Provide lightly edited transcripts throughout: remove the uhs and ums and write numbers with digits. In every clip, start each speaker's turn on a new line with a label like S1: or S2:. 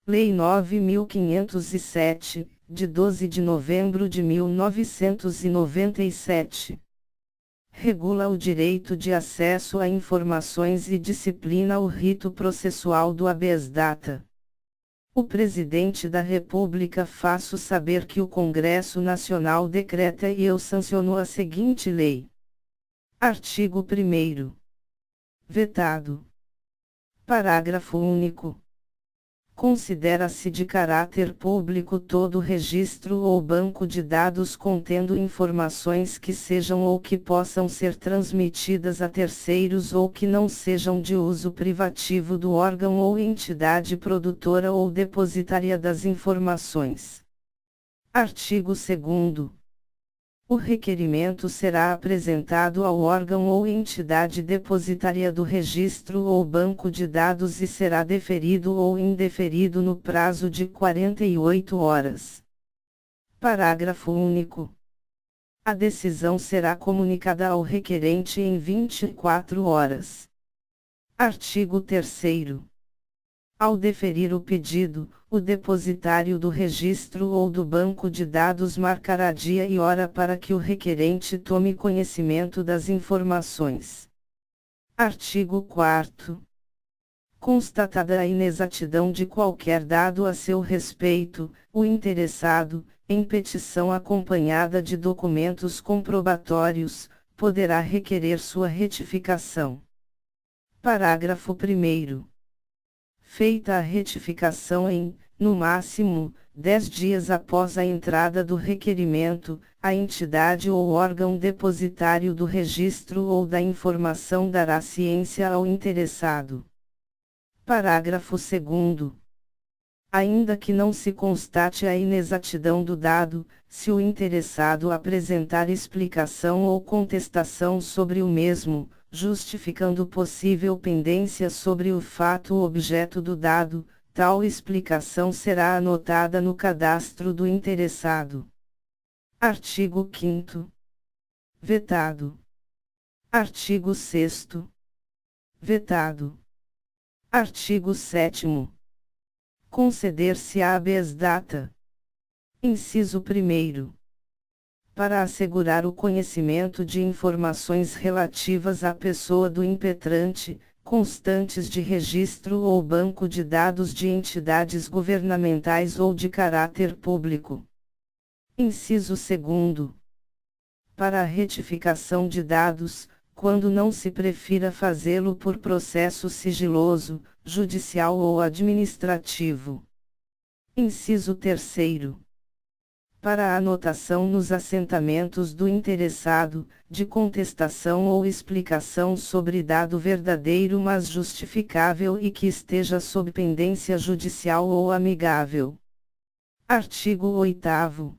S1: Lei 9.507, de 12 de novembro de 1997. Regula o direito de acesso a informações e disciplina o rito processual do habeas data. O Presidente da República faço saber que o Congresso Nacional decreta e eu sanciono a seguinte lei. Artigo 1º. Vetado. Parágrafo único. Considera-se de caráter público todo registro ou banco de dados contendo informações que sejam ou que possam ser transmitidas a terceiros ou que não sejam de uso privativo do órgão ou entidade produtora ou depositária das informações. Artigo 2º. O requerimento será apresentado ao órgão ou entidade depositária do registro ou banco de dados e será deferido ou indeferido no prazo de 48 horas. Parágrafo único. A decisão será comunicada ao requerente em 24 horas. Artigo 3º. Ao deferir o pedido, o depositário do registro ou do banco de dados marcará dia e hora para que o requerente tome conhecimento das informações. Artigo 4º. Constatada a inexatidão de qualquer dado a seu respeito, o interessado, em petição acompanhada de documentos comprobatórios, poderá requerer sua retificação. Parágrafo 1º. Feita a retificação em, no máximo, 10 dias após a entrada do requerimento, a entidade ou órgão depositário do registro ou da informação dará ciência ao interessado. Parágrafo 2º. Ainda que não se constate a inexatidão do dado, se o interessado apresentar explicação ou contestação sobre o mesmo, justificando possível pendência sobre o fato objeto do dado, tal explicação será anotada no cadastro do interessado. Artigo 5º. Vetado. Artigo 6º. Vetado. Artigo 7º. Conceder-se a habeas data. Inciso 1º. Para assegurar o conhecimento de informações relativas à pessoa do impetrante, constantes de registro ou banco de dados de entidades governamentais ou de caráter público. Inciso 2º. Para a retificação de dados, quando não se prefira fazê-lo por processo sigiloso, judicial ou administrativo. Inciso 3º. Para a anotação nos assentamentos do interessado, de contestação ou explicação sobre dado verdadeiro mas justificável e que esteja sob pendência judicial ou amigável. Artigo 8º.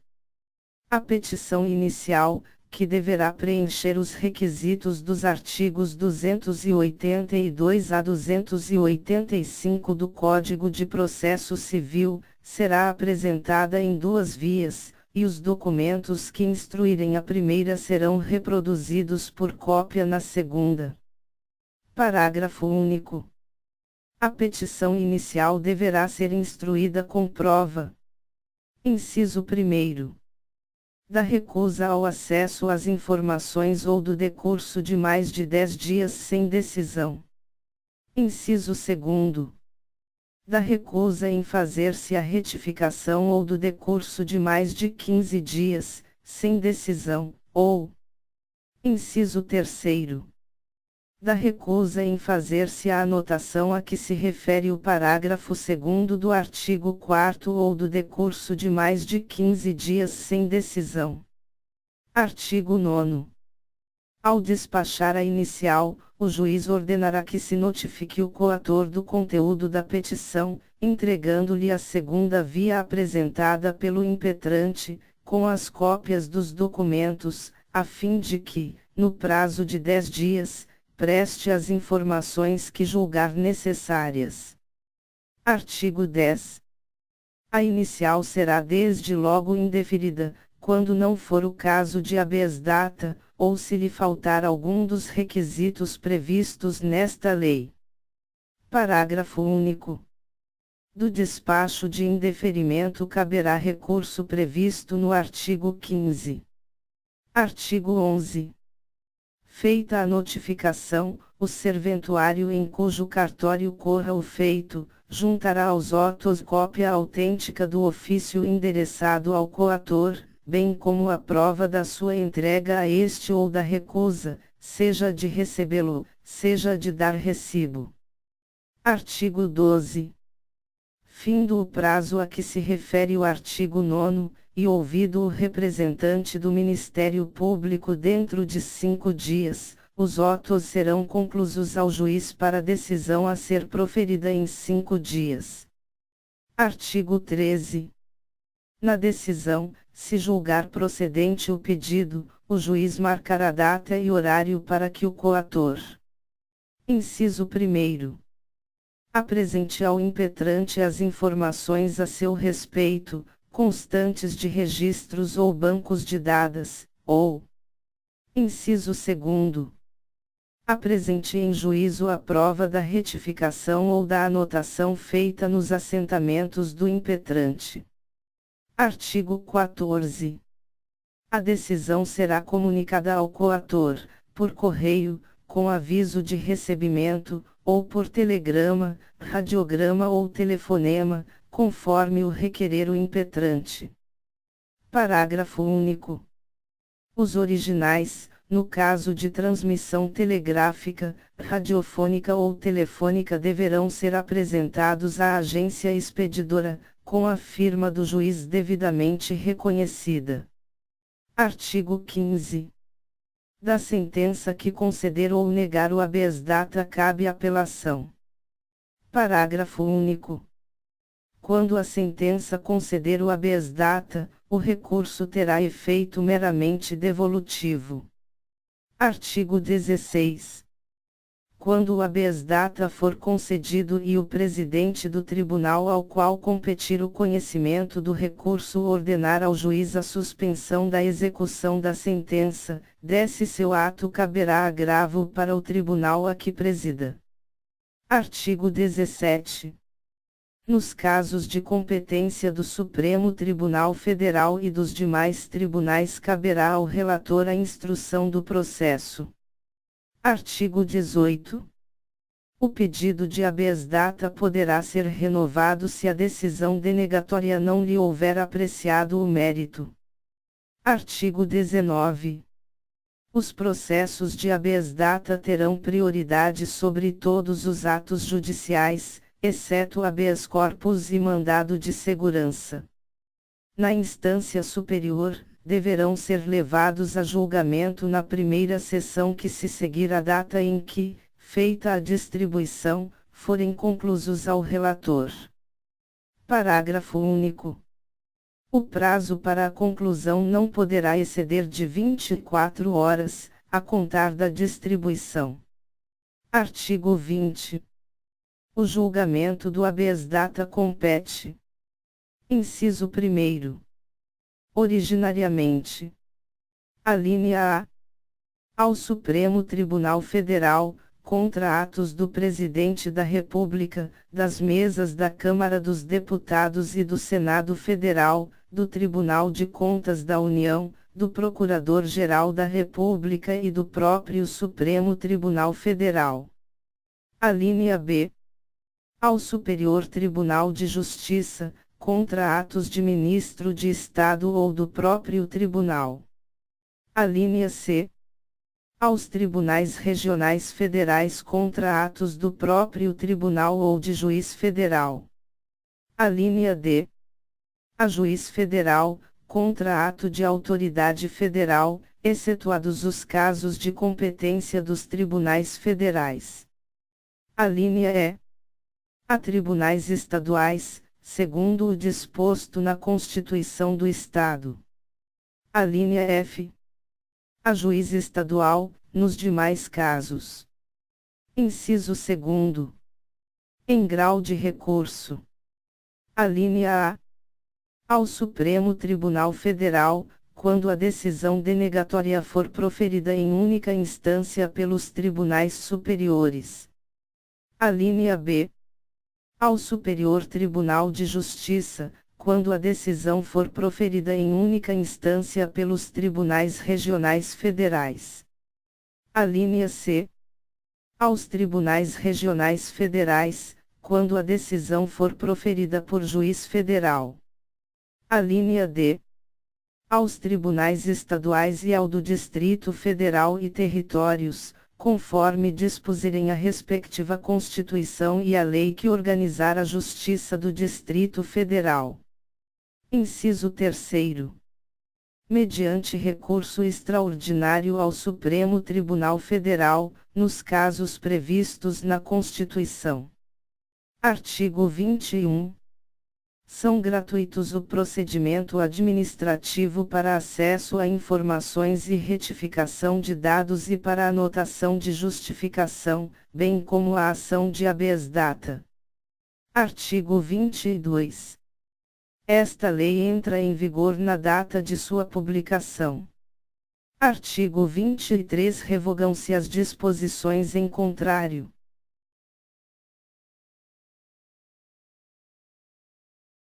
S1: A petição inicial, que deverá preencher os requisitos dos artigos 282 a 285 do Código de Processo Civil, será apresentada em 2 vias, e os documentos que instruírem a primeira serão reproduzidos por cópia na segunda. Parágrafo único. A petição inicial deverá ser instruída com prova. Inciso 1º. Da recusa ao acesso às informações ou do decurso de mais de 10 dias sem decisão. Inciso 2º. Da recusa em fazer-se a retificação ou do decurso de mais de 15 dias, sem decisão, ou. Inciso 3º. Da recusa em fazer-se a anotação a que se refere o parágrafo 2º do artigo 4º ou do decurso de mais de 15 dias sem decisão. Artigo 9º. Ao despachar a inicial, o juiz ordenará que se notifique o coator do conteúdo da petição, entregando-lhe a segunda via apresentada pelo impetrante, com as cópias dos documentos, a fim de que, no prazo de 10 dias, preste as informações que julgar necessárias. Artigo 10. A inicial será desde logo indeferida, quando não for o caso de habeas data, ou se lhe faltar algum dos requisitos previstos nesta lei. Parágrafo único. Do despacho de indeferimento caberá recurso previsto no artigo 15. Artigo 11. Feita a notificação, o serventuário em cujo cartório corra o feito, juntará aos autos cópia autêntica do ofício endereçado ao coator, bem como a prova da sua entrega a este ou da recusa, seja de recebê-lo, seja de dar recibo. Artigo 12. Findo o prazo a que se refere o artigo 9º, e ouvido o representante do Ministério Público dentro de 5 dias, os autos serão conclusos ao juiz para decisão a ser proferida em 5 dias. Artigo 13. Na decisão, se julgar procedente o pedido, o juiz marcará data e horário para que o coator. Inciso 1º. Apresente ao impetrante as informações a seu respeito, constantes de registros ou bancos de dados, ou. Inciso 2º. Apresente em juízo a prova da retificação ou da anotação feita nos assentamentos do impetrante. Artigo 14. A decisão será comunicada ao coator, por correio, com aviso de recebimento, ou por telegrama, radiograma ou telefonema, conforme o requerer o impetrante. Parágrafo único. Os originais, no caso de transmissão telegráfica, radiofônica ou telefônica, deverão ser apresentados à agência expedidora, com a firma do juiz devidamente reconhecida. Artigo 15. Da sentença que conceder ou negar o habeas data cabe apelação. Parágrafo único. Quando a sentença conceder o habeas data, o recurso terá efeito meramente devolutivo. Artigo 16. Quando o habeas data for concedido e o presidente do tribunal ao qual competir o conhecimento do recurso ordenar ao juiz a suspensão da execução da sentença, desse seu ato caberá agravo para o tribunal a que presida. Artigo 17. Nos casos de competência do Supremo Tribunal Federal e dos demais tribunais caberá ao relator a instrução do processo. Artigo 18. O pedido de habeas data poderá ser renovado se a decisão denegatória não lhe houver apreciado o mérito. Artigo 19. Os processos de habeas data terão prioridade sobre todos os atos judiciais, exceto habeas corpus e mandado de segurança. Na instância superior, deverão ser levados a julgamento na primeira sessão que se seguir a data em que, feita a distribuição, forem conclusos ao relator. Parágrafo único. O prazo para a conclusão não poderá exceder de 24 horas, a contar da distribuição. Artigo 20. O julgamento do habeas data compete. Inciso 1º. Originariamente. Alínea A. Ao Supremo Tribunal Federal, contra atos do Presidente da República, das mesas da Câmara dos Deputados e do Senado Federal, do Tribunal de Contas da União, do Procurador-Geral da República e do próprio Supremo Tribunal Federal. Alínea B. Ao Superior Tribunal de Justiça, contra atos de ministro de Estado ou do próprio tribunal. Alínea C. Aos tribunais regionais federais contra atos do próprio tribunal ou de juiz federal. Alínea D. A juiz federal, contra ato de autoridade federal, excetuados os casos de competência dos tribunais federais. Alínea E. A tribunais estaduais, segundo o disposto na Constituição do Estado. Alínea F. A juiz estadual, nos demais casos. Inciso 2º. Em grau de recurso. Alínea A. Ao Supremo Tribunal Federal, quando a decisão denegatória for proferida em única instância pelos tribunais superiores. Alínea B. ao Superior Tribunal de Justiça, quando a decisão for proferida em única instância pelos tribunais regionais federais. Alínea C. Aos tribunais regionais federais, quando a decisão for proferida por juiz federal. Alínea D. Aos tribunais estaduais e ao do Distrito Federal e territórios, conforme dispuserem a respectiva Constituição e a lei que organizar a Justiça do Distrito Federal. Inciso 3º. Mediante recurso extraordinário ao Supremo Tribunal Federal, nos casos previstos na Constituição. Artigo 21. São gratuitos o procedimento administrativo para acesso a informações e retificação de dados e para anotação de justificação, bem como a ação de habeas data. Artigo 22. Esta lei entra em vigor na data de sua publicação. Artigo 23. Revogam-se as disposições em contrário.